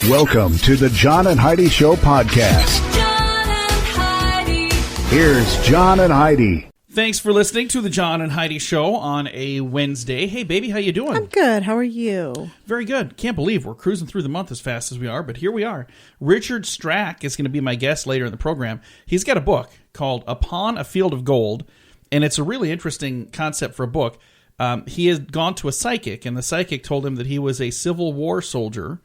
Welcome to the John and Heidi Show podcast. John and Heidi. Here's John and Heidi. Thanks for listening to the John and Heidi Show on a Wednesday. Hey, baby, how you doing? I'm good. How are you? Very good. Can't believe we're cruising through the month as fast as we are, but here we are. Richard Strack is going to be my guest later in the program. He's got a book called Upon a Field of Gold, and it's a really interesting concept for a book. He has gone to a psychic, and the psychic told him that he was a Civil War soldier.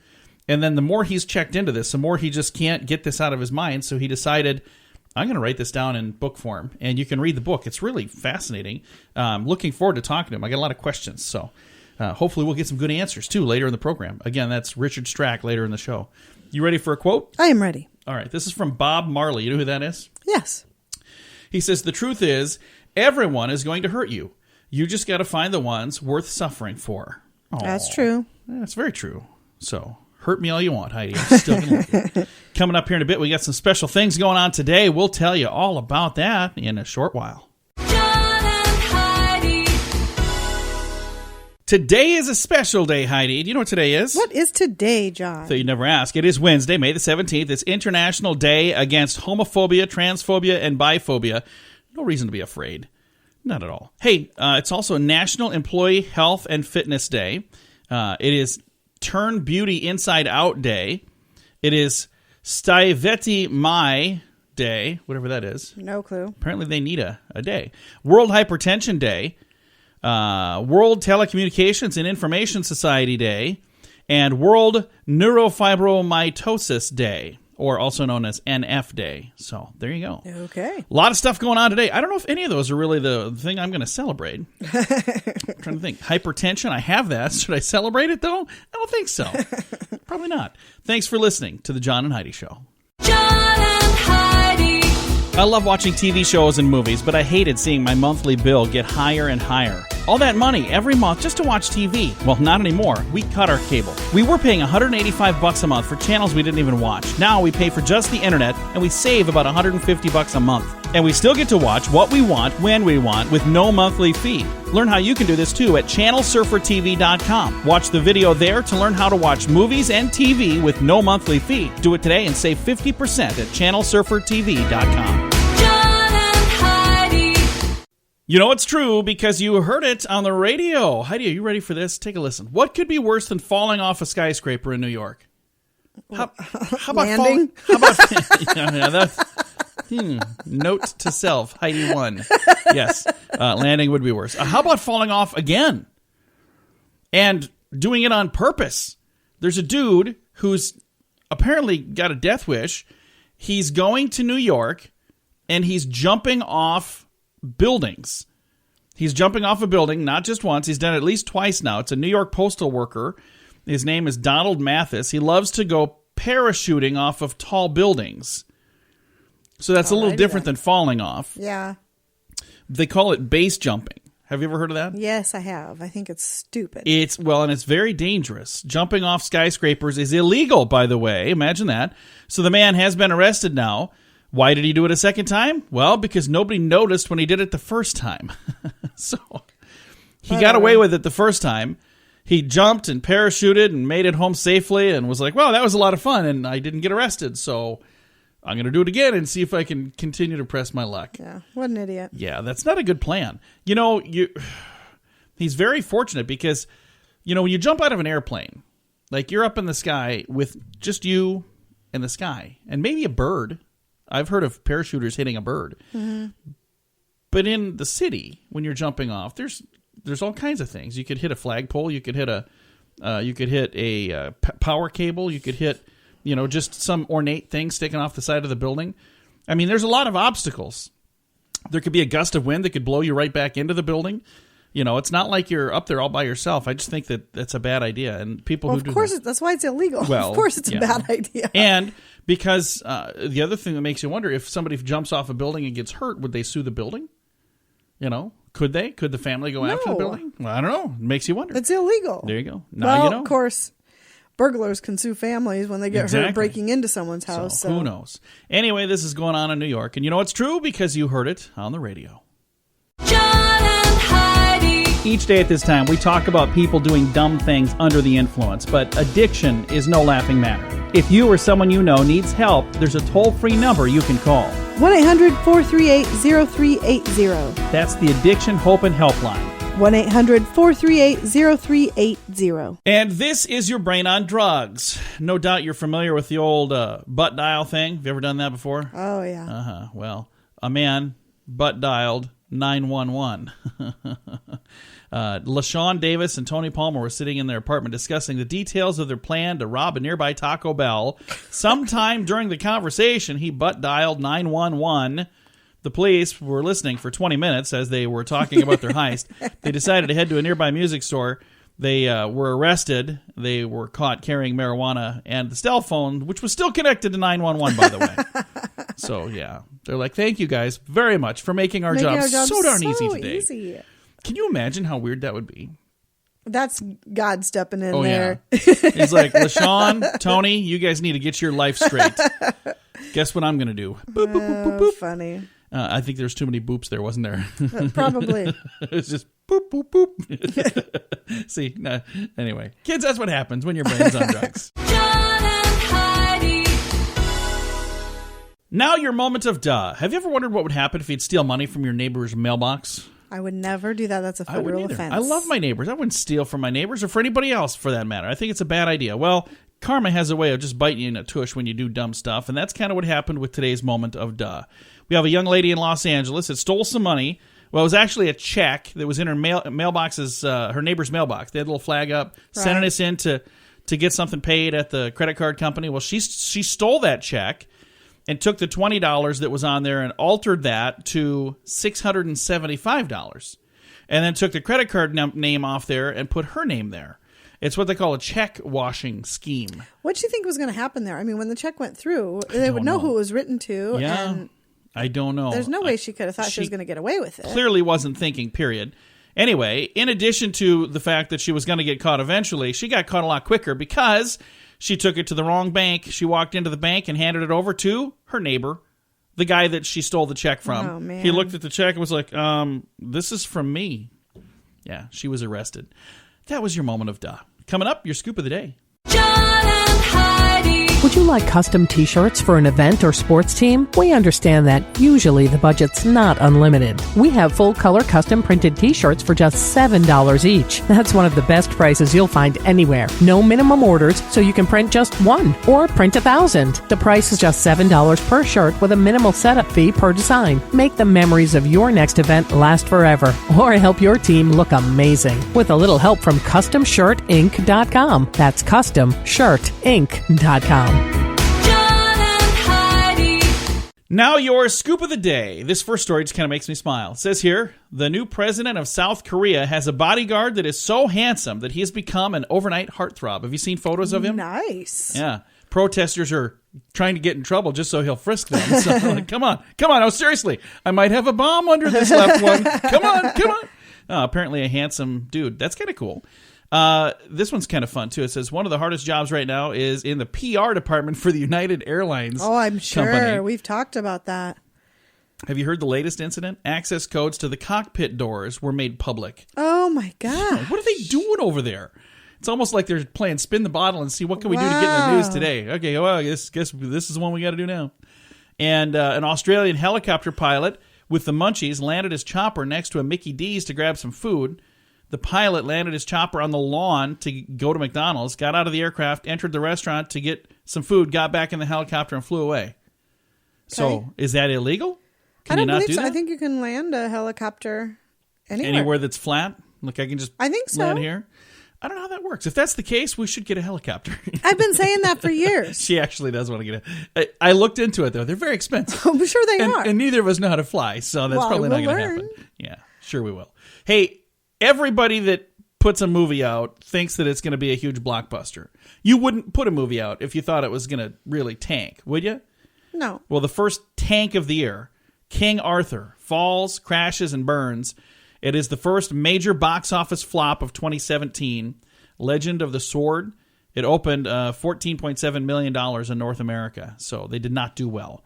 And then the more he's checked into this, the more he just can't get this out of his mind. So he decided, I'm going to write this down in book form. And you can read the book. It's really fascinating. Looking forward to talking to him. I got a lot of questions. So hopefully we'll get some good answers, too, later in the program. Again, that's Richard Strack later in the show. You ready for a quote? I am ready. All right. This is from Bob Marley. You know who that is? Yes. He says, the truth is, everyone is going to hurt you. You just got to find the ones worth suffering for. Aww. That's true. That's very true. So hurt me all you want, Heidi. I'm still going to love you. Coming up here in a bit, we got some special things going on today. We'll tell you all about that in a short while. John and Heidi. Today is a special day, Heidi. Do you know what today is? What is today, John? So you'd never ask. It is Wednesday, May the 17th. It's International Day Against Homophobia, Transphobia, and Biphobia. No reason to be afraid. Not at all. Hey, it's also National Employee Health and Fitness Day. It is Turn Beauty Inside Out Day. It is Stäveti Mai Day, whatever that is. No clue. Apparently they need a day. World Hypertension Day. World Telecommunications and Information Society Day. And World Neurofibromatosis Day, or also known as NF Day. So there you go. Okay. A lot of stuff going on today. I don't know if any of those are really the thing I'm going to celebrate. I'm trying to think. Hypertension, I have that. Should I celebrate it, though? I don't think so. Probably not. Thanks for listening to the John and Heidi Show. John and Heidi. I love watching TV shows and movies, but I hated seeing my monthly bill get higher and higher. All that money every month just to watch TV. Well, not anymore. We cut our cable. We were paying $185 a month for channels we didn't even watch. Now we pay for just the internet, and we save about $150 a month. And we still get to watch what we want, when we want, with no monthly fee. Learn how you can do this too at channelsurfertv.com. Watch the video there to learn how to watch movies and TV with no monthly fee. Do it today and save 50% at channelsurfertv.com. John and Heidi. You know it's true because you heard it on the radio. Heidi, are you ready for this? Take a listen. What could be worse than falling off a skyscraper in New York? How about Landing? Note to self, Heidi 1. Yes, landing would be worse. How about falling off again? And doing it on purpose. There's a dude who's apparently got a death wish. He's going to New York, and he's jumping off buildings. He's jumping off a building, not just once. He's done it at least twice now. It's a New York postal worker. His name is Donald Mathis. He loves to go parachuting off of tall buildings. So that's a little different than falling off. Yeah. They call it base jumping. Have you ever heard of that? Yes, I have. I think it's stupid. And it's very dangerous. Jumping off skyscrapers is illegal, by the way. Imagine that. So the man has been arrested now. Why did he do it a second time? Well, because nobody noticed when he did it the first time. So he got away with it the first time. He jumped and parachuted and made it home safely and was like, well, that was a lot of fun and I didn't get arrested. So I'm going to do it again and see if I can continue to press my luck. Yeah, what an idiot. Yeah, that's not a good plan. You know, he's very fortunate because, you know, when you jump out of an airplane, like you're up in the sky with just you and the sky and maybe a bird. I've heard of parachuters hitting a bird. Mm-hmm. But in the city, when you're jumping off, there's all kinds of things. You could hit a flagpole. You could hit a power cable. You could hit, you know, just some ornate thing sticking off the side of the building. I mean, there's a lot of obstacles. There could be a gust of wind that could blow you right back into the building. You know, it's not like you're up there all by yourself. I just think that that's a bad idea. And people who do that's why it's illegal. Well, of course it's a bad idea. And because the other thing that makes you wonder, if somebody jumps off a building and gets hurt, would they sue the building? You know, could they? Could the family go after the building? Well, I don't know. It makes you wonder. It's illegal. There you go. Now you know. Of course, burglars can sue families when they get hurt breaking into someone's house. So who knows? Anyway, this is going on in New York. And you know it's true because you heard it on the radio. John and Heidi. Each day at this time, we talk about people doing dumb things under the influence, but addiction is no laughing matter. If you or someone you know needs help, there's a toll-free number you can call. 1-800-438-0380. That's the Addiction Hope and Helpline. 1-800-438-0380. And this is your brain on drugs. No doubt you're familiar with the old butt dial thing. Have you ever done that before? Oh, yeah. Well, a man butt dialed 911. LaShawn Davis and Tony Palmer were sitting in their apartment discussing the details of their plan to rob a nearby Taco Bell. Sometime during the conversation, he butt dialed 911. The police were listening for 20 minutes as they were talking about their heist. They decided to head to a nearby music store. They were arrested. They were caught carrying marijuana and the cell phone, which was still connected to 911, by the way. So, yeah. They're like, thank you guys very much for making our job so darn easy today. Easy. Can you imagine how weird that would be? That's God stepping in there. Yeah. He's like, LaShawn, Tony, you guys need to get your life straight. Guess what I'm going to do? Boop, boop, boop, boop, boop. Funny. I think there's too many boops there, wasn't there? Probably. It's just boop, boop, boop. See, anyway. Kids, that's what happens when your brain's on drugs. John and Heidi. Now your moment of duh. Have you ever wondered what would happen if you'd steal money from your neighbor's mailbox? I would never do that. That's a federal offense. I love my neighbors. I wouldn't steal from my neighbors or for anybody else for that matter. I think it's a bad idea. Well, karma has a way of just biting you in a tush when you do dumb stuff, and that's kind of what happened with today's moment of duh. We have a young lady in Los Angeles that stole some money. Well, it was actually a check that was in her mailbox's, her neighbor's mailbox. They had a little flag up, sending us in to get something paid at the credit card company. Well, she stole that check and took the $20 that was on there and altered that to $675. And then took the credit card name off there and put her name there. It's what they call a check washing scheme. What do you think was going to happen there? I mean, when the check went through, they would know who it was written to. Yeah, and I don't know. There's no way she could have thought she was going to get away with it. Clearly wasn't thinking, period. Anyway, in addition to the fact that she was going to get caught eventually, she got caught a lot quicker because she took it to the wrong bank. She walked into the bank and handed it over to her neighbor, the guy that she stole the check from. Oh, man. He looked at the check and was like, this is from me. Yeah, she was arrested. That was your moment of duh. Coming up, your scoop of the day. John and Heidi. Would you like custom t-shirts for an event or sports team? We understand that usually the budget's not unlimited. We have full-color custom printed t-shirts for just $7 each. That's one of the best prices you'll find anywhere. No minimum orders, so you can print just one or print 1,000. The price is just $7 per shirt with a minimal setup fee per design. Make the memories of your next event last forever or help your team look amazing with a little help from CustomShirtInc.com. That's CustomShirtInc.com. John and Heidi. Now your scoop of the day. This first story just kind of makes me smile. It says here, the new president of South Korea has a bodyguard that is so handsome that he has become an overnight heartthrob. Have you seen photos of him? Nice. Yeah. Protesters are trying to get in trouble just so he'll frisk them. So like, come on. Oh, seriously. I might have a bomb under this left one. Come on. Apparently a handsome dude. That's kind of cool. This one's kind of fun, too. It says one of the hardest jobs right now is in the PR department for the United Airlines Oh, I'm sure. company. We've talked about that. Have you heard the latest incident? Access codes to the cockpit doors were made public. Oh, my God. What are they doing over there? It's almost like they're playing spin the bottle and see what can we do to get in the news today. Okay, well, I guess this is the one we got to do now. And an Australian helicopter pilot with the munchies landed his chopper next to a Mickey D's to grab some food. The pilot landed his chopper on the lawn to go to McDonald's, got out of the aircraft, entered the restaurant to get some food, got back in the helicopter, and flew away. So, is that illegal? Can I you don't not believe do so. that? I think you can land a helicopter Anywhere that's flat? Like I can just I think so. land here? I don't know how that works. If that's the case, we should get a helicopter. I've been saying that for years. She actually does want to get I looked into it, though. They're very expensive. I'm sure they are. And neither of us know how to fly, so that's probably not we'll going to learn. happen. Yeah, sure we will. Hey, everybody that puts a movie out thinks that it's going to be a huge blockbuster. You wouldn't put a movie out if you thought it was going to really tank, would you? No. Well, the first tank of the year, King Arthur, falls, crashes, and burns. It is the first major box office flop of 2017. Legend of the Sword. It opened $14.7 million in North America, so they did not do well.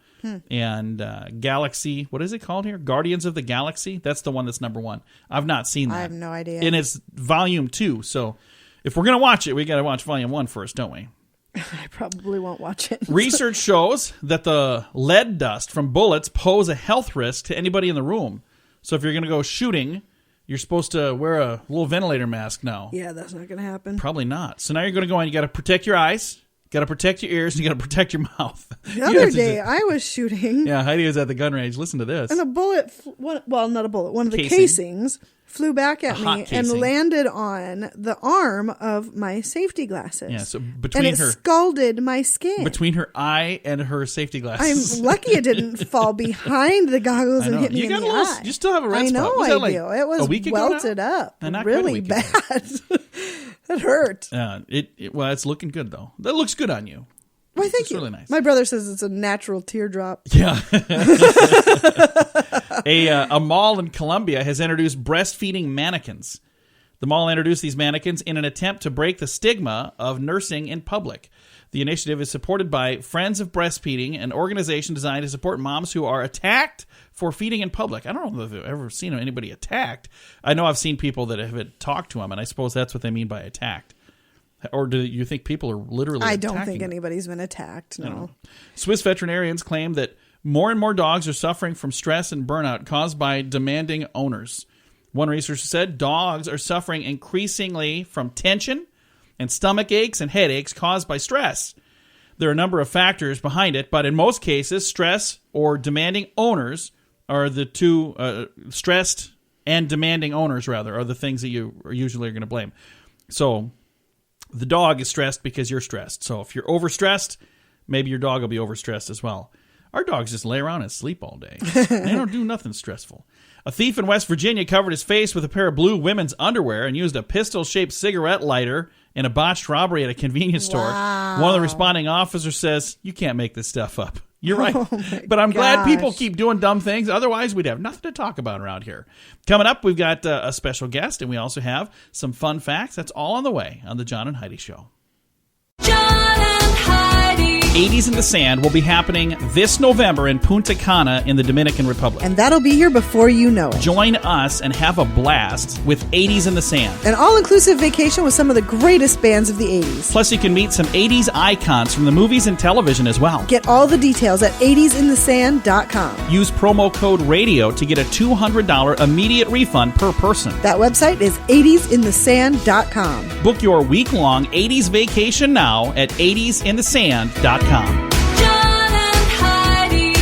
And Galaxy, what is it called here? Guardians of the Galaxy? That's the one that's number 1. I've not seen that. I have no idea. And it's volume 2, so if we're going to watch it, we got to watch volume 1 first, don't we? I probably won't watch it. Research shows that the lead dust from bullets pose a health risk to anybody in the room. So if you're going to go shooting, you're supposed to wear a little ventilator mask now. Yeah, that's not going to happen. Probably not. So now you're going to go in, you got to protect your eyes, got to protect your ears, and you got to protect your mouth. The other day, I was shooting. Yeah, Heidi was at the gun range. Listen to this. And a bullet, not a bullet, one of the Casing. casings flew back at hot me casing. and landed on the arm of my safety glasses. Yeah, so and between it her scalded my skin. between her eye and her safety glasses. I'm lucky it didn't fall behind the goggles I and know. hit me You in got the a little. eye. You still have a red I spot. know Was that I like do. It was a week ago now? welted up Not quite a really week ago. bad. It hurt. Well, it's looking good though. That looks good on you. Well, thank It's you. really nice. My brother says it's a natural teardrop. Yeah. A mall in Colombia has introduced breastfeeding mannequins. The mall introduced these mannequins in an attempt to break the stigma of nursing in public. The initiative is supported by Friends of Breastfeeding, an organization designed to support moms who are attacked for feeding in public. I don't know if I've ever seen anybody attacked. I know I've seen people that have talked to them, and I suppose that's what they mean by attacked. Or do you think people are literally I don't attacking think them? anybody's been attacked. No. Swiss veterinarians claim that more and more dogs are suffering from stress and burnout caused by demanding owners. One researcher said dogs are suffering increasingly from tension and stomach aches and headaches caused by stress. There are a number of factors behind it, but in most cases, stress or demanding owners are the two, stressed and demanding owners, rather, are the things that you are usually going to blame. So the dog is stressed because you're stressed. So if you're overstressed, maybe your dog will be overstressed as well. Our dogs just lay around and sleep all day. They don't do nothing stressful. A thief in West Virginia covered his face with a pair of blue women's underwear and used a pistol-shaped cigarette lighter in a botched robbery at a convenience store. One of the responding officers says, "You can't make this stuff up." You're right. But I'm glad people keep doing dumb things. Otherwise, we'd have nothing to talk about around here. Coming up, we've got a special guest, and we also have some fun facts. That's all on the way on the John and Heidi Show. John and Heidi. 80s in the Sand will be happening this November in Punta Cana in the Dominican Republic. And that'll be here before you know it. Join us and have a blast with 80s in the Sand. An all-inclusive vacation with some of the greatest bands of the 80s. Plus, you can meet some 80s icons from the movies and television as well. Get all the details at 80sinthesand.com. Use promo code RADIO to get a $200 immediate refund per person. That website is 80sinthesand.com. Book your week-long 80s vacation now at 80sinthesand.com. John and Heidi.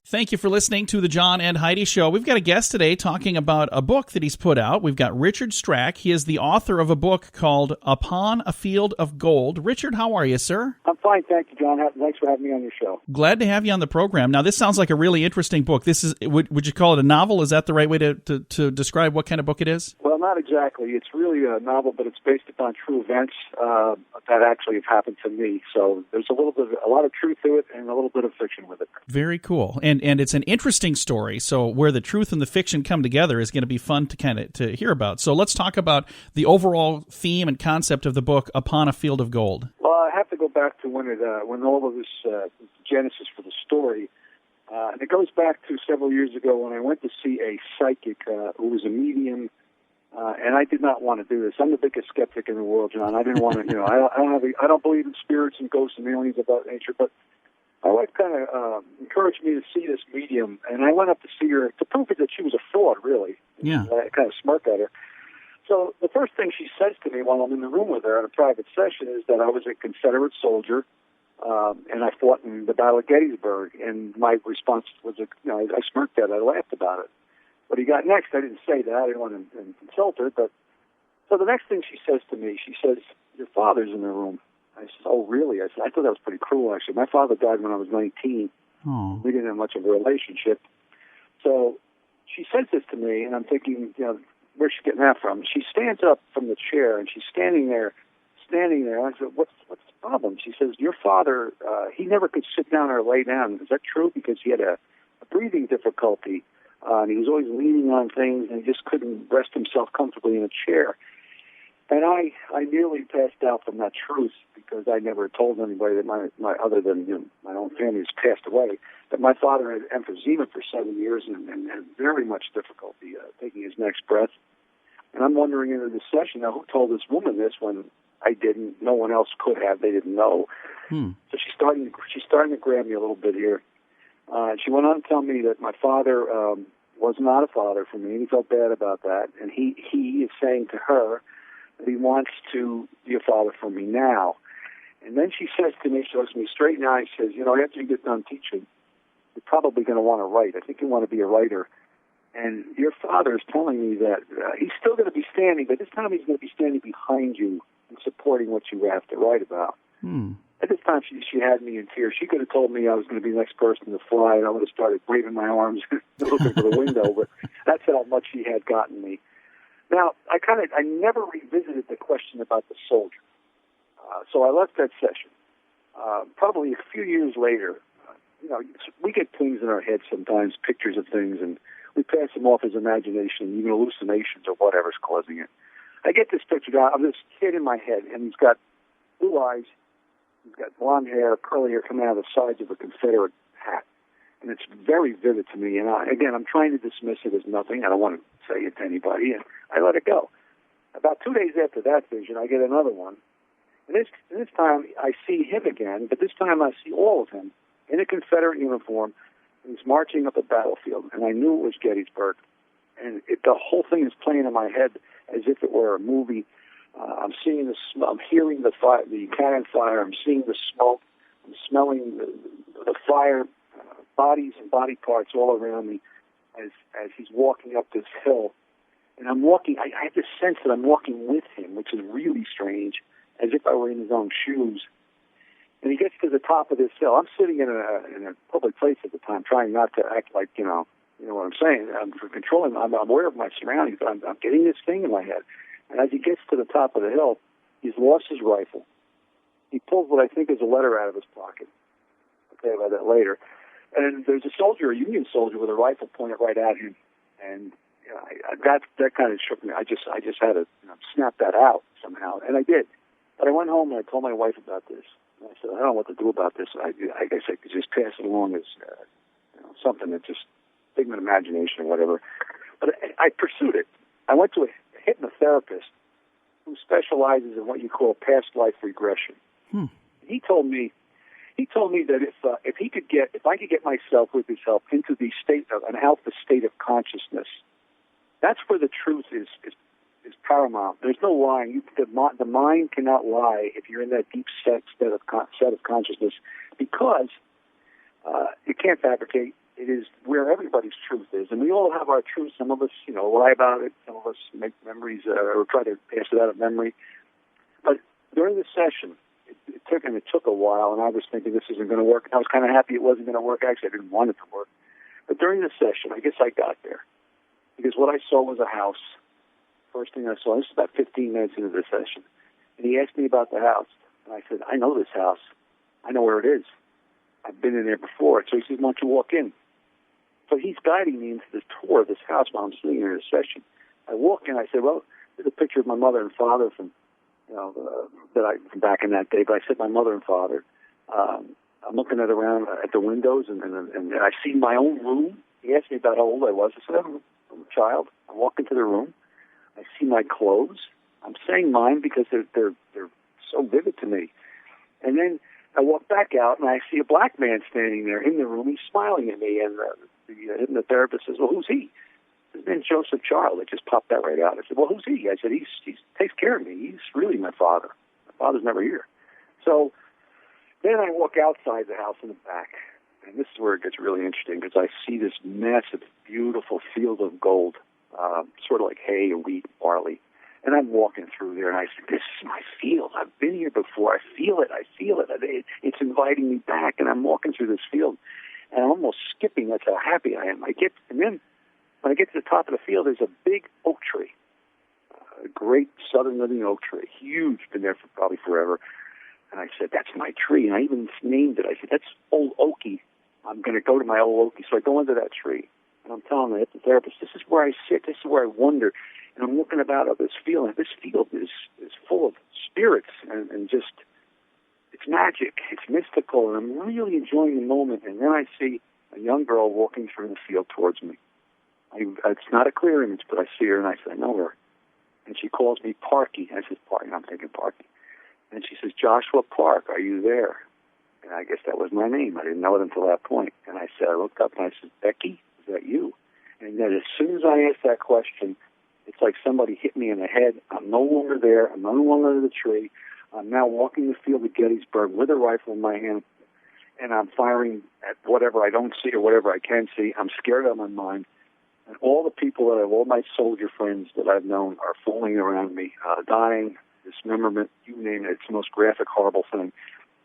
Thank you for listening to the John and Heidi Show. We've got a guest today talking about a book that he's put out. We've got Richard Strack. He is the author of a book called Upon a Field of Gold. Richard, how are you, sir? I'm fine, thank you, John. Thanks for having me on your show. Glad to have you on the program. Now, this sounds like a really interesting book. This is would you call it a novel? Is that the right way to describe what kind of book it is? Well, not exactly. It's really a novel, but it's based upon true events that actually have happened to me. So there's a lot of truth to it and a little bit of fiction with it. Very cool. And it's an interesting story. So where the truth and the fiction come together is going to be fun to hear about. So let's talk about the overall theme and concept of the book, Upon a Field of Gold. Well, I have to go back to when all of this genesis for the story, and it goes back to several years ago when I went to see a psychic who was a medium, and I did not want to do this. I'm the biggest skeptic in the world, John. I didn't want to, I don't believe in spirits and ghosts and aliens of that nature, but my wife kind of encouraged me to see this medium, and I went up to see her to prove that she was a fraud, really. Yeah. I kind of smirked at her. So the first thing she says to me while I'm in the room with her at a private session is that I was a Confederate soldier, and I fought in the Battle of Gettysburg. And my response was, I smirked at it. I laughed about it. What he got next, I didn't say that. I didn't want to insult her. But so the next thing she says to me, she says, "Your father's in the room." I said, "Oh, really?" I said, "I thought that was pretty cruel, actually. My father died when I was 19. Oh. We didn't have much of a relationship." So she says this to me, and I'm thinking, where's she getting that from? She stands up from the chair, and she's standing there. I said, what's the problem? She says, "Your father, he never could sit down or lay down. Is that true? Because he had a breathing difficulty, and he was always leaning on things, and he just couldn't rest himself comfortably in a chair." And I nearly passed out from that truth because I never told anybody that my other than my own family has passed away, that my father had emphysema for 7 years and had very much difficulty taking his next breath. And I'm wondering in this session now, who told this woman this when I didn't? No one else could have. They didn't know. So she's starting to grab me a little bit here. She went on to tell me that my father was not a father for me, and he felt bad about that. And he is saying to her that he wants to be a father for me now. And then she says to me, she looks me straight in the eye, she says, after you get done teaching, you're probably going to want to write. I think you want to be a writer. And your father is telling me that he's still going to be standing, but this time he's going to be standing behind you and supporting what you have to write about. At this time, she had me in tears. She could have told me I was going to be the next person to fly, and I would have started waving my arms looking for the window, but that's how much she had gotten me. Now, I never revisited the question about the soldier. So I left that session. Probably a few years later, we get things in our heads sometimes, pictures of things, and we pass them off as imagination, even hallucinations or whatever's causing it. I get this picture of this kid in my head, and he's got blue eyes, he's got blonde hair, curly hair coming out of the sides of a Confederate hat. And it's very vivid to me. And I'm trying to dismiss it as nothing. I don't want to say it to anybody, and I let it go. About 2 days after that vision, I get another one. And this time, I see him again, but this time I see all of him in a Confederate uniform. He's marching up a battlefield, and I knew it was Gettysburg. And the whole thing is playing in my head as if it were a movie. I'm seeing I'm hearing the cannon fire. I'm seeing the smoke. I'm smelling the fire, bodies and body parts all around me as he's walking up this hill. And I'm walking. I have this sense that I'm walking with him, which is really strange, as if I were in his own shoes. And he gets to the top of this hill. I'm sitting in a public place at the time, trying not to act like, you know what I'm saying. I'm controlling. I'm aware of my surroundings, but I'm getting this thing in my head. And as he gets to the top of the hill, he's lost his rifle. He pulls what I think is a letter out of his pocket. I'll tell you about that later. And there's a soldier, a Union soldier, with a rifle pointed right at him. And that kind of shook me. I just had to snap that out somehow, and I did. But I went home and I told my wife about this. And I said, I don't know what to do about this. I guess I could just pass it along as something that just figment of imagination or whatever. But I pursued it. I went to a hypnotherapist who specializes in what you call past life regression. He told me that if I could get myself with his help into the state of an alpha state of consciousness, that's where the truth is paramount. There's no lying. The mind cannot lie if you're in that deep set of consciousness, because you can't fabricate. It is where everybody's truth is, and we all have our truth. Some of us, lie about it. Some of us make memories or try to pass it out of memory. But during the session, it took a while, and I was thinking this isn't going to work. I was kind of happy it wasn't going to work. Actually, I didn't want it to work. But during the session, I guess I got there, because what I saw was a house. First thing I saw, this is about 15 minutes into the session, and he asked me about the house, and I said, I know this house. I know where it is. I've been in there before. So he says, why don't you walk in? So he's guiding me into this tour of this house while I'm sitting in a session. I walk in, I said, well, there's a picture of my mother and father from from back in that day, but I said my mother and father. I'm looking around at the windows, and I see my own room. He asked me about how old I was. I said, I'm a child. I walk into the room. I see my clothes. I'm saying mine because they're so vivid to me. And then I walk back out, and I see a black man standing there in the room. He's smiling at me, and the hypnotherapist says, well, who's he? His name's Joseph Charles. It just popped that right out. I said, well, who's he? I said, he takes care of me. He's really my father. My father's never here. So then I walk outside the house in the back, and this is where it gets really interesting, because I see this massive, beautiful field of gold, sort of like hay or wheat, barley. And I'm walking through there, and I said, this is my field. I've been here before. I feel it. It's inviting me back, and I'm walking through this field, and I'm almost skipping. That's how happy I am. And then when I get to the top of the field, there's a big oak tree, a great southern living oak tree, huge, been there for probably forever. And I said, that's my tree. And I even named it. I said, that's Old Oaky. I'm going to go to my Old Oaky. So I go into that tree, and I'm telling the hypnotherapist, this is where I sit. This is where I wonder. And I'm looking about at this field, and this field is full of spirits and just, it's magic, it's mystical, and I'm really enjoying the moment. And then I see a young girl walking through the field towards me. It's not a clear image, but I see her, and I say, I know her. And she calls me Parky. I said, Parky, and I'm thinking Parky. And she says, Joshua Park, are you there? And I guess that was my name. I didn't know it until that point. And I said, I looked up and I said, Becky, is that you? And then as soon as I asked that question, it's like somebody hit me in the head. I'm no longer there. I'm no longer under the tree. I'm now walking the field of Gettysburg with a rifle in my hand, and I'm firing at whatever I don't see or whatever I can see. I'm scared out of my mind. And all the people that all my soldier friends that I've known are falling around me, dying, dismemberment, you name it. It's the most graphic, horrible thing.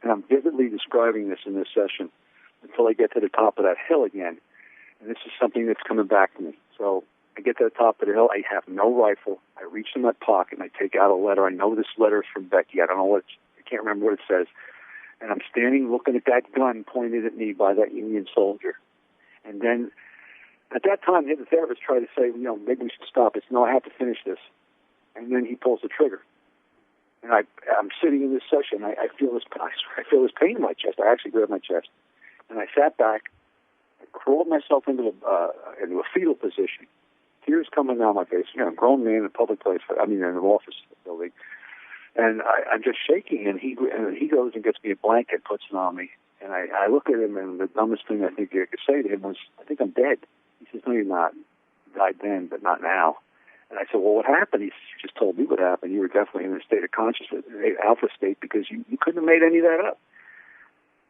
And I'm vividly describing this in this session until I get to the top of that hill again. And this is something that's coming back to me. So I get to the top of the hill. I have no rifle. I reach in my pocket, and I take out a letter. I know this letter is from Becky. I don't know I can't remember what it says. And I'm standing looking at that gun pointed at me by that Union soldier. And then at that time, the therapist tried to say, maybe we should stop this. No, I have to finish this. And then he pulls the trigger. And I'm sitting in this session. I feel this pain in my chest. I actually grabbed my chest. And I sat back. I crawled myself into a fetal position. Tears coming down my face. A grown man in a public place. In an office building. And I'm just shaking. And he goes and gets me a blanket, puts it on me. And I look at him, and the dumbest thing I think I could say to him was, I think I'm dead. He says, no, you're not. You died then, but not now. And I said, well, what happened? He said, you just told me what happened. You were definitely in a state of consciousness, alpha state, because you couldn't have made any of that up.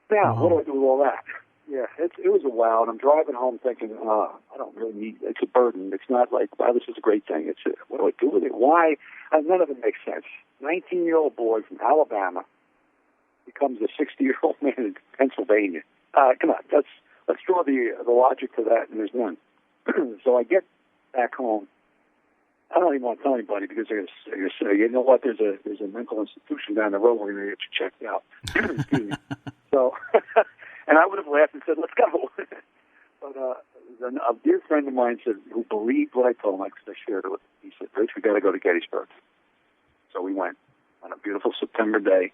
Now, what do I do with all that? Yeah, it was a wow, and I'm driving home thinking, I don't really need, it's a burden. It's not like, wow, this is a great thing. What do I do with it? Why? None of it makes sense. 19-year-old boy from Alabama becomes a 60-year-old man in Pennsylvania. Come on, let's draw the logic to that, and there's none. So I get back home. I don't even want to tell anybody because they're going to say, you know what, there's a mental institution down the road, we're going to get you checked out. Excuse me. So, and I would have laughed and said, let's go. But a dear friend of mine said, who believed what I told him, because I shared it with him, he said, Rich, we got to go to Gettysburg. So we went on a beautiful September day,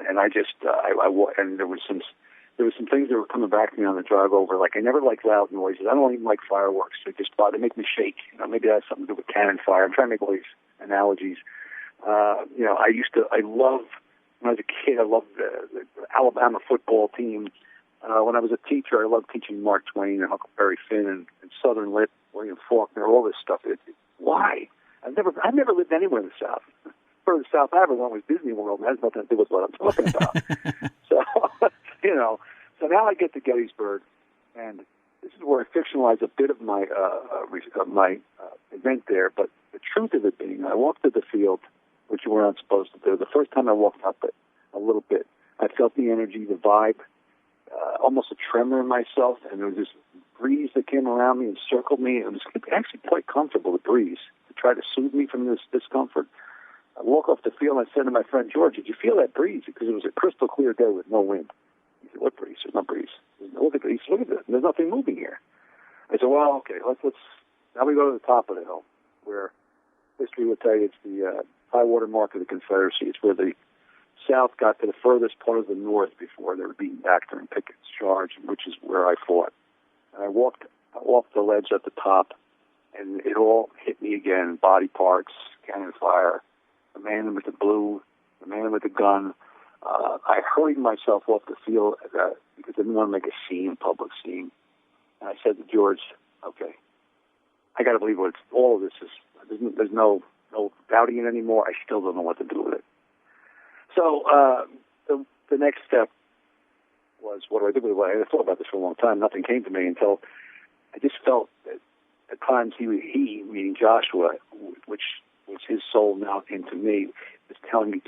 and and there was some things that were coming back to me on the drive over. Like, I never liked loud noises. I don't even like fireworks. They make me shake. Maybe that has something to do with cannon fire. I'm trying to make all these analogies. When I was a kid, I loved the Alabama football team. When I was a teacher, I loved teaching Mark Twain and Huckleberry Finn and Southern Lit, William Faulkner, all this stuff. Why? I've never lived anywhere in the South. Further south I ever went was Disney World, and that has nothing to do with what I'm talking about. So now I get to Gettysburg, and this is where I fictionalize a bit of my event there. But the truth of it being, I walked to the field, which you were not supposed to do. The first time I walked up it a little bit, I felt the energy, the vibe, almost a tremor in myself, and there was this breeze that came around me and circled me. It was actually quite comfortable, the breeze, to try to soothe me from this discomfort. I walk off the field and I said to my friend George, did you feel that breeze? Because it was a crystal clear day with no wind. He said, what breeze? There's no breeze. Look at this. Look at this. There's nothing moving here. I said, well, okay, let's now we go to the top of the hill, where history would tell you it's the high water mark of the Confederacy. It's where the South got to the furthest part of the North before they were beaten back during Pickett's charge, which is where I fought. And I walked off the ledge at the top, and it all hit me again, body parts, cannon fire, the man with the blue, the man with the gun. I hurried myself off the field because I didn't want to make a scene, public scene. And I said to George, okay, I got to believe all of this is. There's no doubting it anymore. I still don't know what to do with it. So the next step was, what do I do with it? I thought about this for a long time. Nothing came to me until I just felt that at times he, meaning Joshua, which was his soul now into me, was telling me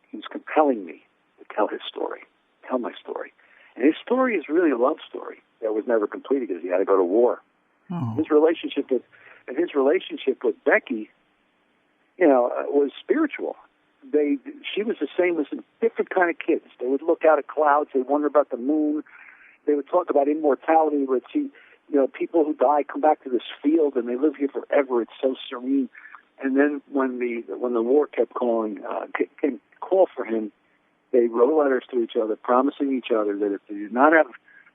he was compelling me to tell his story, tell my story. And his story is really a love story that was never completed because he had to go to war. Oh. His relationship with Becky, was spiritual. She was the same as a different kind of kids. They would look out at clouds. They wonder about the moon. They would talk about immortality. people who die come back to this field and they live here forever. It's so serene. And then when the war kept calling, came call for him, they wrote letters to each other, promising each other that if they did not have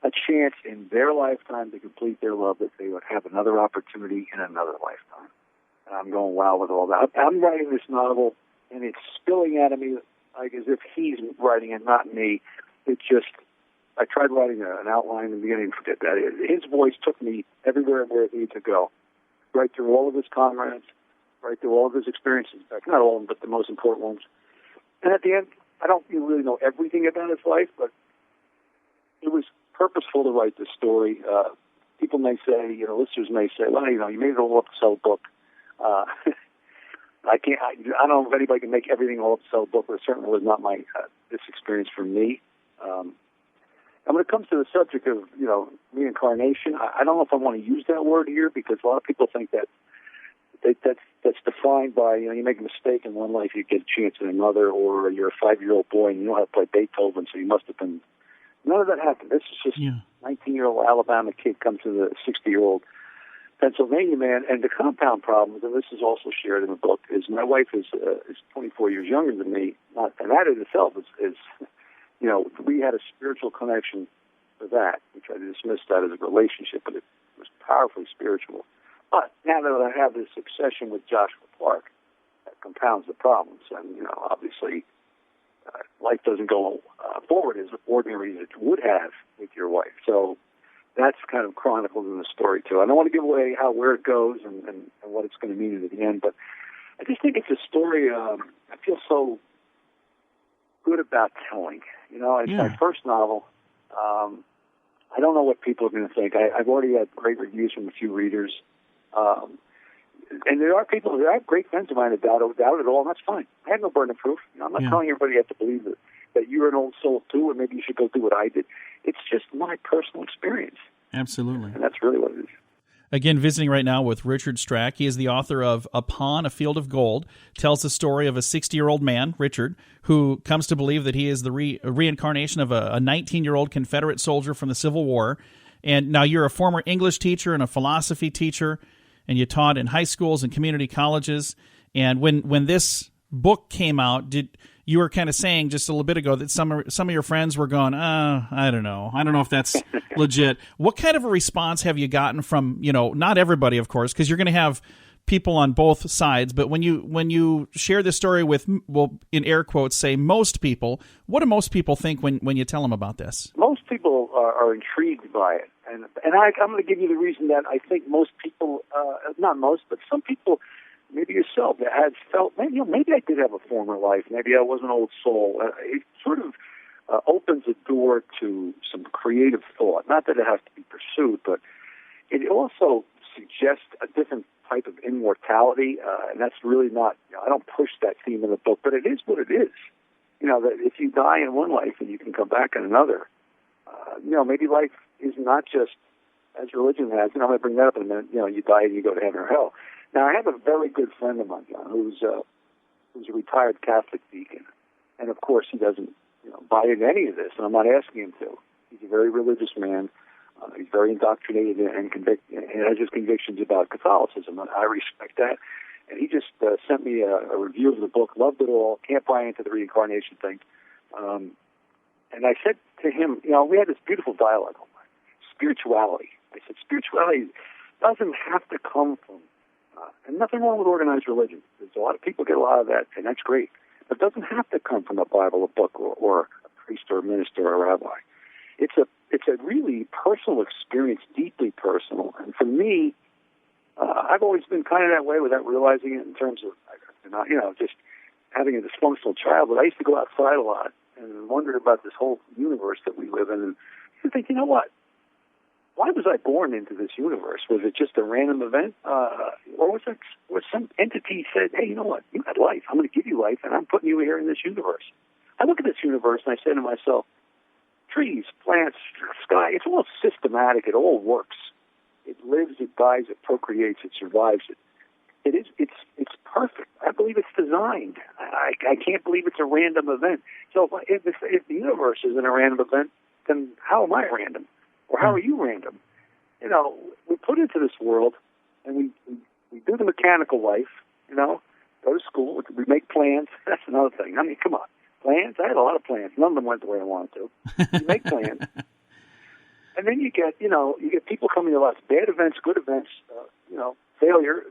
a chance in their lifetime to complete their love, that they would have another opportunity in another lifetime. And I'm going, wow, with all that. I'm writing this novel, and it's spilling out of me like as if he's writing it, not me. I tried writing an outline in the beginning. Forget that. His voice took me everywhere where it needed to go. Right through all of his comrades, right through all of his experiences. Not all of them, but the most important ones. And at the end, I don't really know everything about his life, but it was purposeful to write this story. People may say, listeners may say, well, you made it all up to sell a book. I don't know if anybody can make everything all up to sell a book, but it certainly was not this experience for me. And when it comes to the subject of, reincarnation, I don't know if I want to use that word here because a lot of people think that's defined by, you make a mistake in one life, you get a chance in another, or you're a 5-year-old boy and you know how to play Beethoven, so you must have been. None of that happened. This is just 19-year-old Alabama kid comes to the 60-year-old Pennsylvania man. And the compound problem, and this is also shared in the book, is my wife is 24 years younger than me, and that in itself is we had a spiritual connection for that, which I dismissed that as a relationship, but it was powerfully spiritual. But now that I have this obsession with Joshua Clark, that compounds the problems. And, obviously, life doesn't go forward as ordinary as it would have with your wife. So that's kind of chronicled in the story, too. I don't want to give away where it goes and what it's going to mean at the end, but I just think it's a story I feel so good about telling. It's my first novel. I don't know what people are going to think. I've already had great reviews from a few readers. And there are great friends of mine that doubt it all, and that's fine. I have no burden of proof. I'm not telling everybody you have to believe that you're an old soul too, and maybe you should go do what I did. It's just my personal experience. Absolutely. And that's really what it is. Again, visiting right now with Richard Strack. He is the author of Upon a Field of Gold, tells the story of a 60-year-old man, Richard, who comes to believe that he is the reincarnation of a 19-year-old Confederate soldier from the Civil War. And now you're a former English teacher and a philosophy teacher, and you taught in high schools and community colleges. And when this book came out, you were kind of saying just a little bit ago that some of your friends were going, I don't know if that's legit. What kind of a response have you gotten from, not everybody, of course, because you're going to have people on both sides, but when you share this story with, well, in air quotes, say most people, what do most people think when you tell them about this? Most people are intrigued by it. And I'm going to give you the reason that I think most people, not most, but some people, maybe yourself, that has felt, maybe I did have a former life. Maybe I was an old soul. It sort of opens a door to some creative thought. Not that it has to be pursued, but it also suggests a different type of immortality, and that's really not, I don't push that theme in the book, but it is what it is. That if you die in one life and you can come back in another, maybe life is not just as religion has. I'm going to bring that up in a minute. You die and you go to heaven or hell. Now, I have a very good friend of mine, John, who's a retired Catholic deacon, and of course he doesn't buy into any of this, and I'm not asking him to. He's a very religious man. He's very indoctrinated and has his convictions about Catholicism, and I respect that. And he just sent me a review of the book, loved it all, can't buy into the reincarnation thing. And I said to him, we had this beautiful dialogue on spirituality. I said, spirituality doesn't have to come from, and nothing wrong with organized religion. There's a lot of people get a lot of that, and that's great. But it doesn't have to come from a Bible, a book, or a priest or a minister or a rabbi. It's a really personal experience, deeply personal. And for me, I've always been kind of that way without realizing it in terms of, just having a dysfunctional childhood. I used to go outside a lot and wonder about this whole universe that we live in. And I think, what? Why was I born into this universe? Was it just a random event? Or was some entity said, hey, you know what? You got life. I'm going to give you life, and I'm putting you here in this universe. I look at this universe, and I say to myself, trees, plants, sky, it's all systematic. It all works. It lives, it dies, it procreates, it survives. It's perfect. I believe it's designed. I can't believe it's a random event. So if the universe isn't a random event, then how am I random? Or how are you random? we put into this world, and we do the mechanical life, go to school, we make plans. That's another thing. I mean, come on. Plans? I had a lot of plans. None of them went the way I wanted to. You make plans. And then you get people coming to us, bad events, good events, failure.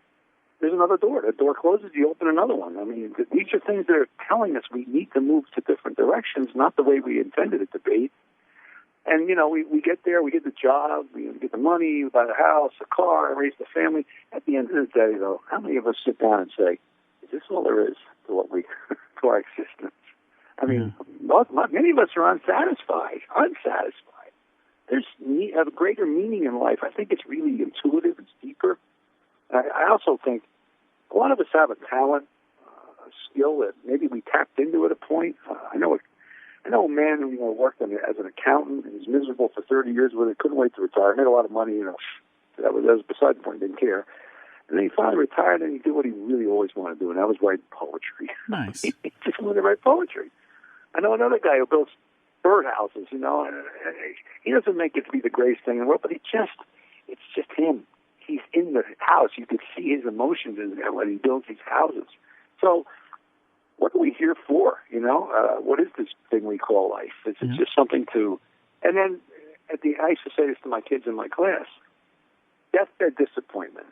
There's another door. The door closes, you open another one. I mean, these are things that are telling us we need to move to different directions, not the way we intended it to be. And, we get there, we get the job, we get the money, we buy the house, a car, raise the family. At the end of the day, though, how many of us sit down and say, is this all there is to to our existence? I mean, many of us are unsatisfied. There's a greater meaning in life. I think it's really intuitive. It's deeper. I also think a lot of us have a talent, a skill that maybe we tapped into at a point. I know a man who worked as an accountant and was miserable for 30 years with it, couldn't wait to retire, made a lot of money, that was beside the point, didn't care. And then he finally retired and he did what he really always wanted to do, and that was write poetry. Nice. He just wanted to write poetry. I know another guy who builds birdhouses, and he doesn't make it to be the greatest thing in the world, but it's just him. He's in the house. You can see his emotions when he builds these houses. So what are we here for? What is this thing we call life? It's just something to... And then I used to say this to my kids in my class, deathbed disappointment.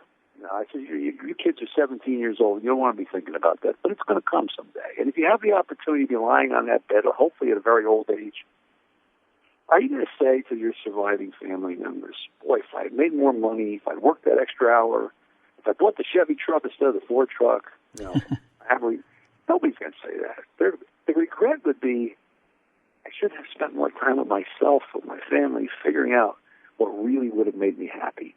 I said, you kids are 17 years old. You don't want to be thinking about that, but it's going to come someday. And if you have the opportunity to be lying on that bed, or hopefully at a very old age, are you going to say to your surviving family members, boy, if I had made more money, if I'd worked that extra hour, if I bought the Chevy truck instead of the Ford truck, nobody's going to say that. The regret would be, I should have spent more time with myself, with my family, figuring out what really would have made me happy.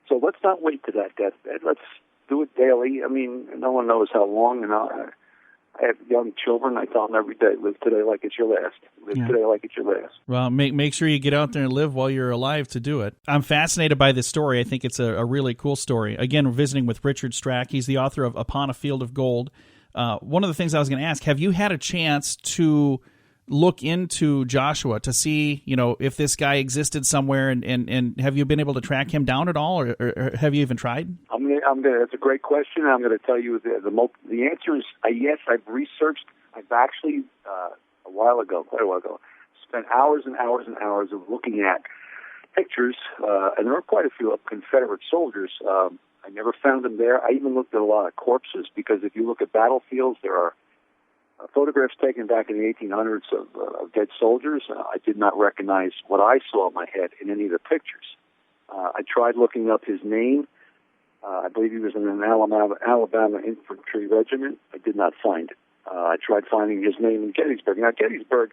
So let's not wait to that deathbed. Let's do it daily. I mean, no one knows how long. I have young children. I tell them every day, live today like it's your last. Live today like it's your last. Well, make sure you get out there and live while you're alive to do it. I'm fascinated by this story. I think it's a really cool story. Again, we're visiting with Richard Strack. He's the author of Upon a Field of Gold. One of the things I was going to ask, have you had a chance to look into Joshua to see, if this guy existed somewhere, and have you been able to track him down at all, or have you even tried? That's a great question. I'm going to tell you the answer is yes. I've researched. I've actually quite a while ago, spent hours and hours and hours of looking at pictures, and there are quite a few of Confederate soldiers. I never found them there. I even looked at a lot of corpses, because if you look at battlefields, there are photographs taken back in the 1800s of dead soldiers. I did not recognize what I saw in my head in any of the pictures. I tried looking up his name. I believe he was in an Alabama infantry regiment. I did not find it. I tried finding his name in Gettysburg. Now, Gettysburg,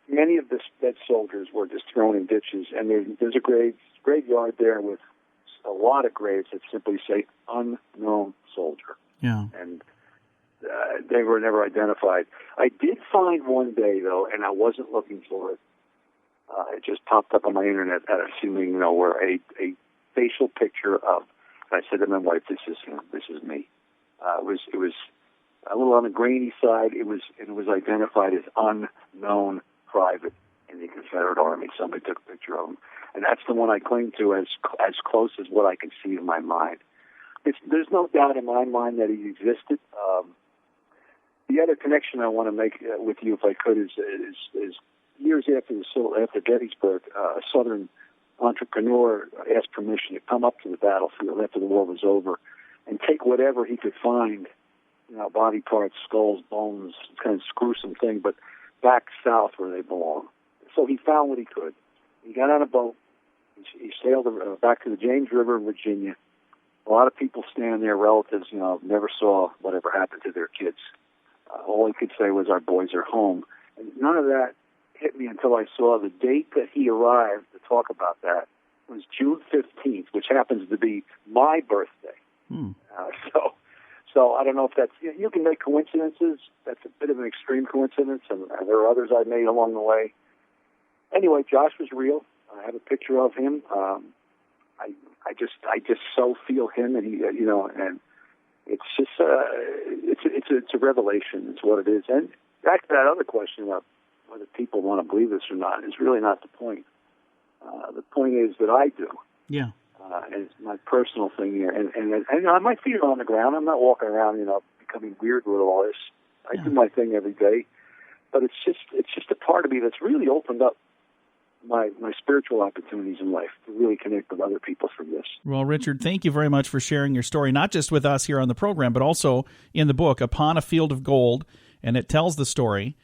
many of the dead soldiers were just thrown in ditches, and there's a graveyard there with a lot of graves that simply say unknown soldier. Yeah. And they were never identified. I did find one day, though, and I wasn't looking for it. It just popped up on my internet, assuming, where a facial picture of. I said to my wife, "This is me." It was a little on the grainy side. It was identified as unknown private in the Confederate Army. Somebody took a picture of him, and that's the one I cling to as close as what I can see in my mind. There's no doubt in my mind that he existed. The other connection I want to make with you, if I could, is years after Gettysburg, a Southern entrepreneur asked permission to come up to the battlefield after the war was over and take whatever he could find, body parts, skulls, bones, kind of gruesome thing, but back south where they belong. So he found what he could. He got on a boat. He sailed back to the James River in Virginia. A lot of people stand there, relatives, never saw whatever happened to their kids. All he could say was, our boys are home. And none of that hit me until I saw the date that he arrived to talk about that was June 15th, which happens to be my birthday. So I don't know if that's, you can make coincidences. That's a bit of an extreme coincidence, and there are others I made along the way. Anyway, Josh was real. I have a picture of him. I just so feel him, and he, and it's just, it's a revelation. It's what it is. And back to that other question about whether people want to believe this or not is really not the point. The point is that I do. Yeah. And it's my personal thing here. And you know, my feet are on the ground. I'm not walking around, you know, becoming weird with all this. I do my thing every day. But it's just a part of me that's really opened up my spiritual opportunities in life to really connect with other people through this. Well, Richard, thank you very much for sharing your story, not just with us here on the program, but also in the book, Upon a Field of Gold, and it tells the story.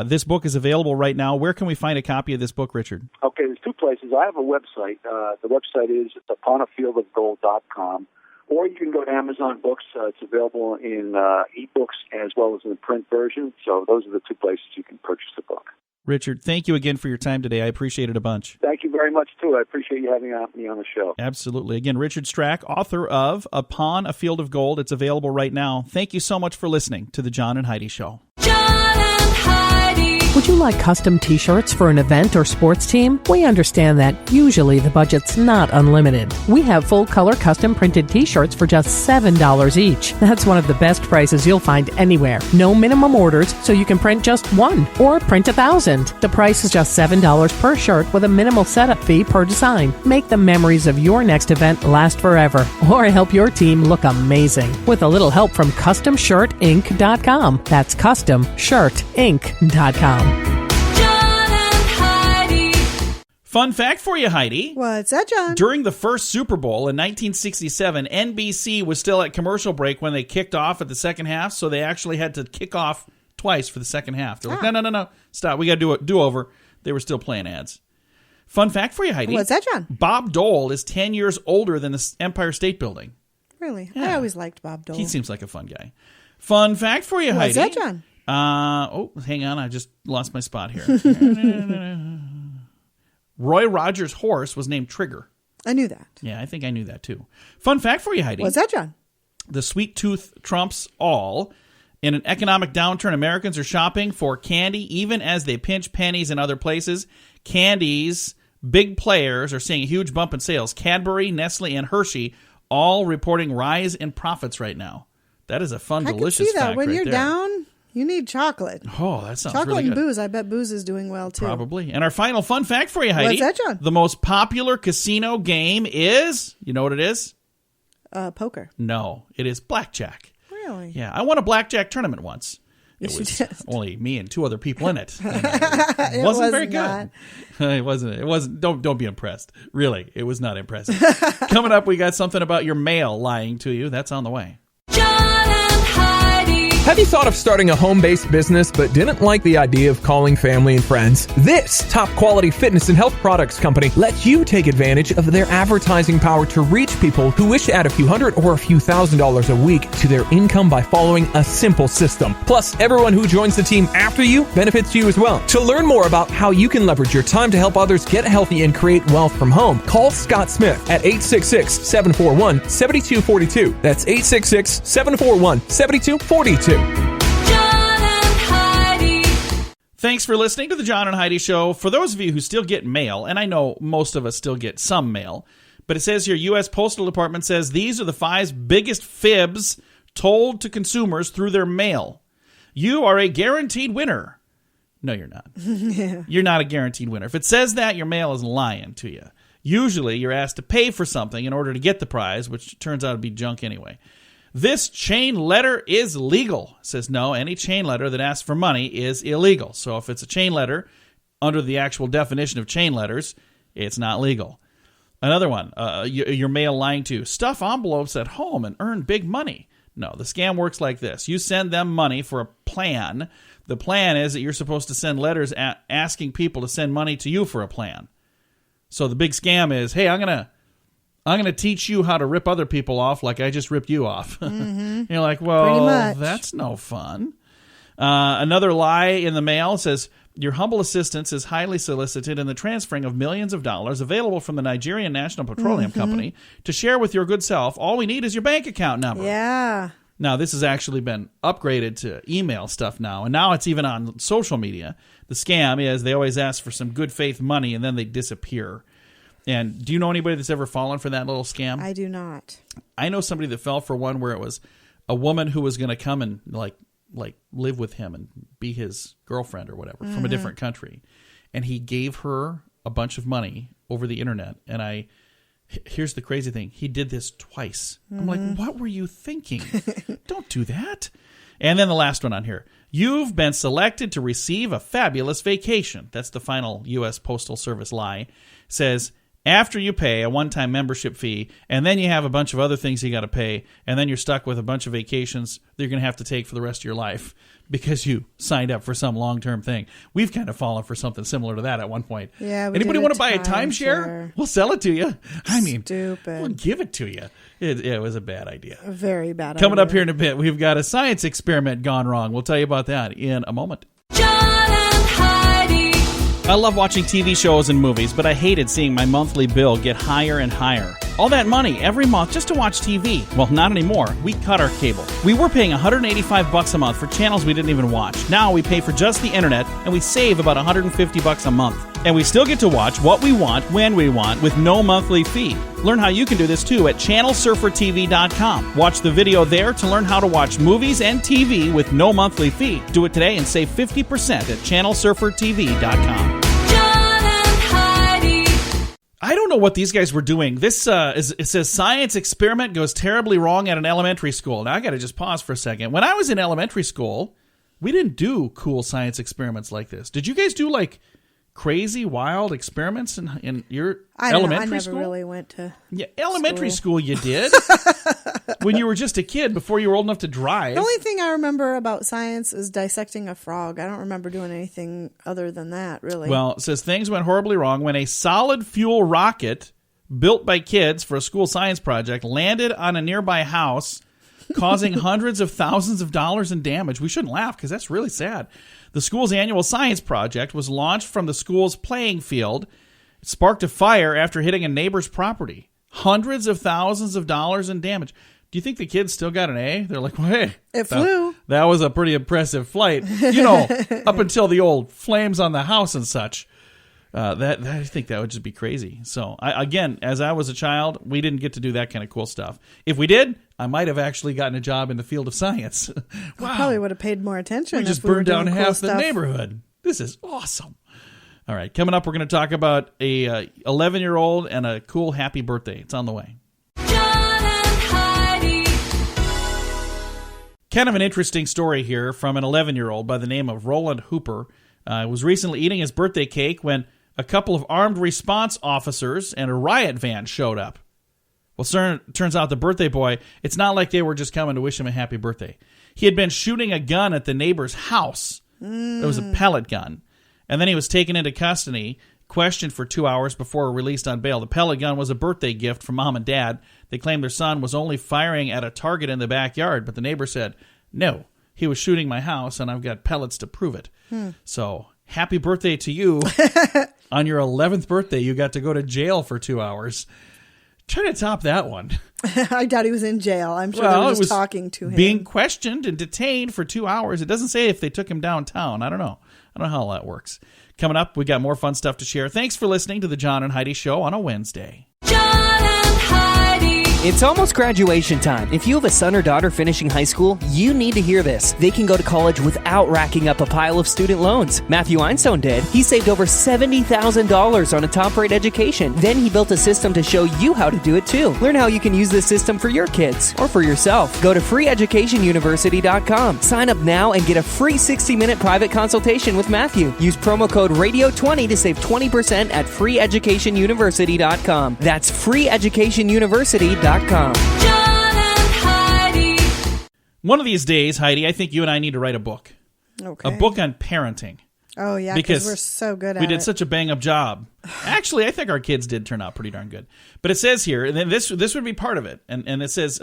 This book is available right now. Where can we find a copy of this book, Richard? Okay, there's two places. I have a website. The website is uponafieldofgold.com, or you can go to Amazon Books. It's available in ebooks as well as in the print version. So those are the two places you can purchase the book. Richard, thank you again for your time today. I appreciate it a bunch. Thank you very much, too. I appreciate you having me on the show. Absolutely. Again, Richard Strack, author of Upon a Field of Gold. It's available right now. Thank you so much for listening to The John and Heidi Show. John and Heidi. Would you like custom t-shirts for an event or sports team? We understand that usually the budget's not unlimited. We have full-color custom printed t-shirts for just $7 each. That's one of the best prices you'll find anywhere. No minimum orders, so you can print just one or print 1,000. The price is just $7 per shirt with a minimal setup fee per design. Make the memories of your next event last forever or help your team look amazing with a little help from CustomShirtInc.com. That's CustomShirtInc.com. John and Heidi. Fun fact for you, Heidi. What's that, John? During the first Super Bowl in 1967, NBC was still at commercial break when they kicked off at the second half, so they actually had to kick off twice for the second half. They're like, no, stop. We got to do over. They were still playing ads. Fun fact for you, Heidi. What's that, John? Bob Dole is 10 years older than the Empire State Building. Really? Yeah. I always liked Bob Dole. He seems like a fun guy. Fun fact for you, What's Heidi. that, John? Hang on. I just lost my spot here. Roy Rogers' horse was named Trigger. I knew that. Yeah, I think I knew that too. Fun fact for you, Heidi. What's that, John? The sweet tooth trumps all. In an economic downturn, Americans are shopping for candy even as they pinch pennies in other places. Candy's big players are seeing a huge bump in sales. Cadbury, Nestle, and Hershey all reporting rise in profits right now. That is a fun, delicious I can see that. fact When right you're there. down, you need chocolate. Oh, that sounds Chocolate really and good. booze. I bet booze is doing well, too. Probably. And our final fun fact for you, Heidi. What's that, John? The most popular casino game is, you know what it is? Poker. No, it is blackjack. Really? Yeah, I won a blackjack tournament once. Yes, It was you did. only me and two other people in it. It wasn't very not. good. It wasn't. Don't be impressed. Really, it was not impressive. Coming up, we got something about your mail lying to you. That's on the way. John and Heidi. Have you thought of starting a home-based business but didn't like the idea of calling family and friends? This top-quality fitness and health products company lets you take advantage of their advertising power to reach people who wish to add a few hundred or a few $1,000s a week to their income by following a simple system. Plus, everyone who joins the team after you benefits you as well. To learn more about how you can leverage your time to help others get healthy and create wealth from home, call Scott Smith at 866-741-7242. That's 866-741-7242. John and Heidi. Thanks for listening to the John and Heidi Show. For those of you who still get mail, and I know most of us still get some mail, but it says here, U.S. Postal Department says these are the 5 biggest fibs told to consumers through their mail. You are a guaranteed winner. No, you're not. You're not a guaranteed winner. If it says that, your mail is lying to you. Usually, you're asked to pay for something in order to get the prize, which turns out to be junk anyway. This chain letter is legal. It says no, any chain letter that asks for money is illegal. So if it's a chain letter, under the actual definition of chain letters, it's not legal. Another one, your mail lying to, stuff envelopes at home and earn big money. No, the scam works like this. You send them money for a plan. The plan is that you're supposed to send letters asking people to send money to you for a plan. So the big scam is, hey, I'm gonna teach you how to rip other people off like I just ripped you off. Mm-hmm. You're like, Pretty well, much. that's no fun. Another lie in the mail says, your humble assistance is highly solicited in the transferring of millions of dollars available from the Nigerian National Petroleum Company to share with your good self. All we need is your bank account number. Yeah. Now, this has actually been upgraded to email stuff now, and now it's even on social media. The scam is they always ask for some good faith money, and then they disappear. And do you know anybody that's ever fallen for that little scam? I do not. I know somebody that fell for one where it was a woman who was going to come and like live with him and be his girlfriend or whatever from a different country. And he gave her a bunch of money over the internet. And I Here's the crazy thing. He did this twice. I'm like, what were you thinking? Don't do that. And then the last one on here. You've been selected to receive a fabulous vacation. That's the final U.S. Postal Service lie. Says, after you pay a one-time membership fee, and then you have a bunch of other things you got to pay, and then you're stuck with a bunch of vacations that you're going to have to take for the rest of your life because you signed up for some long-term thing. We've kind of fallen for something similar to that at one point. Yeah, we Anybody did want to buy a timeshare? We'll sell it to you. I mean, Stupid. we'll give it to you. It was a bad idea. A very bad Coming idea. up here in a bit, we've got a science experiment gone wrong. We'll tell you about that in a moment. John and Heidi. I love watching TV shows and movies, but I hated seeing my monthly bill get higher and higher. All that money every month just to watch TV. Well, not anymore. We cut our cable. We were paying $185 a month for channels we didn't even watch. Now we pay for just the internet, and we save about $150 a month. And we still get to watch what we want, when we want, with no monthly fee. Learn how you can do this too at channelsurfertv.com. Watch the video there to learn how to watch movies and TV with no monthly fee. Do it today and save 50% at channelsurfertv.com. John and Heidi. I don't know what these guys were doing. This it says science experiment goes terribly wrong at an elementary school. Now I got to just pause for a second. When I was in elementary school, we didn't do cool science experiments like this. Did you guys do like crazy, wild experiments in your elementary school? I never really went to elementary school you did. When you were just a kid, before you were old enough to drive. The only thing I remember about science is dissecting a frog. I don't remember doing anything other than that, really. Well, it says things went horribly wrong when a solid fuel rocket built by kids for a school science project landed on a nearby house, causing hundreds of thousands of dollars in damage. We shouldn't laugh because that's really sad. The school's annual science project was launched from the school's playing field. It sparked a fire after hitting a neighbor's property. Hundreds of thousands of dollars in damage. Do you think the kids still got an A? They're like, well, hey. It flew. That was a pretty impressive flight. You know, up until the old flames on the house and such. I think that would just be crazy. So, again, as I was a child, we didn't get to do that kind of cool stuff. If we did, I might have actually gotten a job in the field of science. Wow. I probably would have paid more attention. We just were burned down doing half cool the stuff. neighborhood. This is awesome. All right, coming up, we're going to talk about a 11-year-old and a cool happy birthday. It's on the way. John and Heidi. Kind of an interesting story here from an 11-year-old by the name of Roland Hooper. Was recently eating his birthday cake when a couple of armed response officers and a riot van showed up. Well, turns out the birthday boy, it's not like they were just coming to wish him a happy birthday. He had been shooting a gun at the neighbor's house. It was a pellet gun. And then he was taken into custody, questioned for 2 hours before released on bail. The pellet gun was a birthday gift from mom and dad. They claimed their son was only firing at a target in the backyard, but the neighbor said, no, he was shooting my house and I've got pellets to prove it. So, happy birthday to you. On your 11th birthday, you got to go to jail for 2 hours. Try to top that one. I doubt he was in jail. I'm sure they were just talking to him. Being questioned and detained for 2 hours. It doesn't say if they took him downtown. I don't know. I don't know how that works. Coming up, we got more fun stuff to share. Thanks for listening to the John and Heidi Show on a Wednesday. John and Heidi. It's almost graduation time. If you have a son or daughter finishing high school, you need to hear this. They can go to college without racking up a pile of student loans. Matthew Einstein did. He saved over $70,000 on a top-rate education. Then he built a system to show you how to do it too. Learn how you can use this system for your kids or for yourself. Go to freeeducationuniversity.com. Sign up now and get a free 60-minute private consultation with Matthew. Use promo code RADIO20 to save 20% at freeeducationuniversity.com. That's freeeducationuniversity.com. John and Heidi. One of these days, Heidi, I think you and I need to write a book. Okay. A book on parenting. Oh, yeah, because we're so good at it. We did such a bang-up job. Actually, I think our kids did turn out pretty darn good. But it says here, and then this would be part of it, and it says,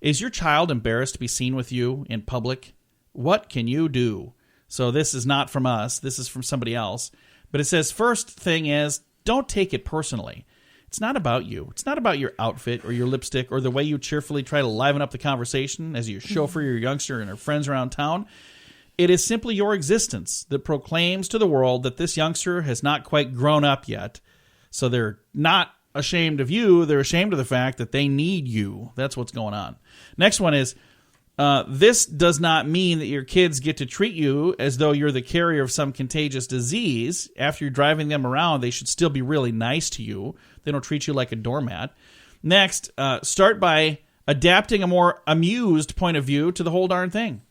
is your child embarrassed to be seen with you in public? What can you do? So this is not from us. This is from somebody else. But it says, first thing is, don't take it personally. It's not about you. It's not about your outfit or your lipstick or the way you cheerfully try to liven up the conversation as you chauffeur your youngster and her friends around town. It is simply your existence that proclaims to the world that this youngster has not quite grown up yet. So they're not ashamed of you. They're ashamed of the fact that they need you. That's what's going on. Next one is, This does not mean that your kids get to treat you as though you're the carrier of some contagious disease. After you're driving them around, they should still be really nice to you. They don't treat you like a doormat. Next, start by adapting a more amused point of view to the whole darn thing.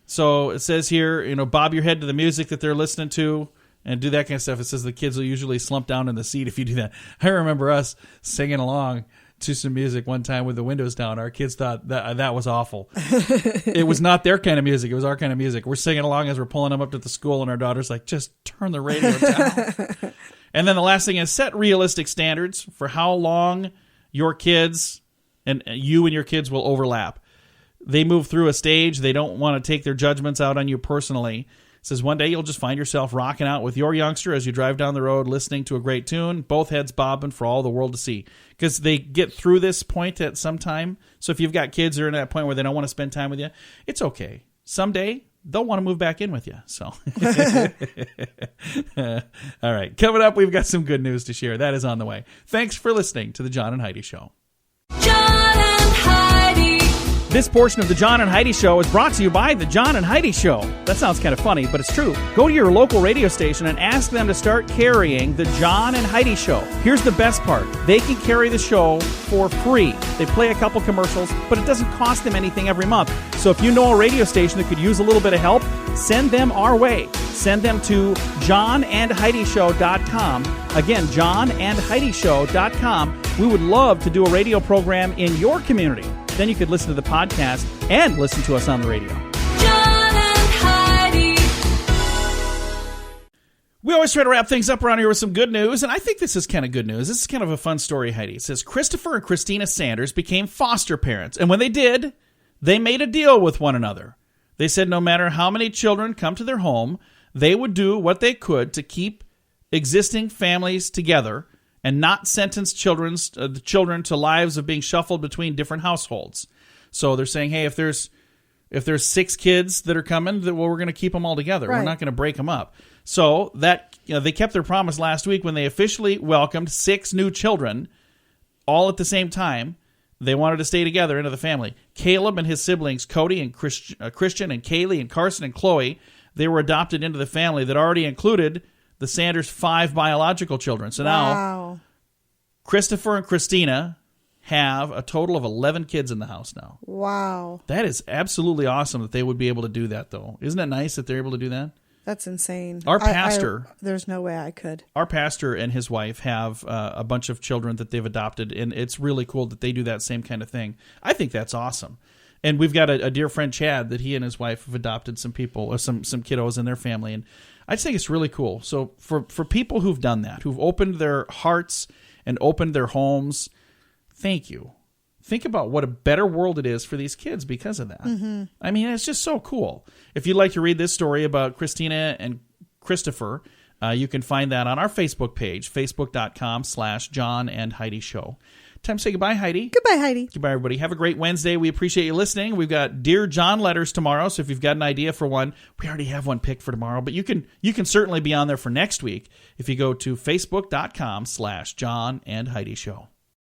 So it says here, bob your head to the music that they're listening to and do that kind of stuff. It says the kids will usually slump down in the seat if you do that. I remember us singing along to some music one time with the windows down. Our kids thought that was awful. It was not their kind of music. It was our kind of music. We're singing along as we're pulling them up to the school, and our daughter's like, just turn the radio down. And then the last thing is set realistic standards for how long your kids and you and your kids will overlap. They move through a stage. They don't want to take their judgments out on you personally. It says one day you'll just find yourself rocking out with your youngster as you drive down the road listening to a great tune, both heads bobbing for all the world to see. Because they get through this point at some time. So if you've got kids that are in that point where they don't want to spend time with you, it's okay. Someday they'll want to move back in with you. So, all right. Coming up, we've got some good news to share. That is on the way. Thanks for listening to The John and Heidi Show. John and Heidi. This portion of The John and Heidi Show is brought to you by The John and Heidi Show. That sounds kind of funny, but it's true. Go to your local radio station and ask them to start carrying The John and Heidi Show. Here's the best part. They can carry the show for free. They play a couple commercials, but it doesn't cost them anything every month. So if you know a radio station that could use a little bit of help, send them our way. Send them to johnandheidishow.com. Again, johnandheidishow.com. We would love to do a radio program in your community. Then you could listen to the podcast and listen to us on the radio. John and Heidi. We always try to wrap things up around here with some good news, and I think this is kind of good news. This is kind of a fun story, Heidi. It says Christopher and Christina Sanders became foster parents, and when they did, they made a deal with one another. They said no matter how many children come to their home, they would do what they could to keep existing families together and not sentence the children to lives of being shuffled between different households. So they're saying, hey, if there's 6 kids that are coming, we're going to keep them all together. Right. We're not going to break them up. So that they kept their promise last week when they officially welcomed 6 new children all at the same time. They wanted to stay together into the family. Caleb and his siblings, Cody and Christian and Kaylee and Carson and Chloe, they were adopted into the family that already included the Sanders' 5 biological children. So now Christopher and Christina have a total of 11 kids in the house now. Wow. That is absolutely awesome that they would be able to do that, though. Isn't it nice that they're able to do that? That's insane. Our pastor... there's no way I could. Our pastor and his wife have a bunch of children that they've adopted, and it's really cool that they do that same kind of thing. I think that's awesome. And we've got a dear friend, Chad, that he and his wife have adopted some people, or some kiddos in their family, and I just think it's really cool. So for people who've done that, who've opened their hearts and opened their homes, thank you. Think about what a better world it is for these kids because of that. Mm-hmm. I mean, it's just so cool. If you'd like to read this story about Christina and Christopher, you can find that on our Facebook page, facebook.com/John and Heidi Show. Time to say goodbye, Heidi. Goodbye, Heidi. Goodbye, everybody. Have a great Wednesday. We appreciate you listening. We've got Dear John letters tomorrow, so if you've got an idea for one, we already have one picked for tomorrow, but you can certainly be on there for next week if you go to facebook.com/John and Heidi Show.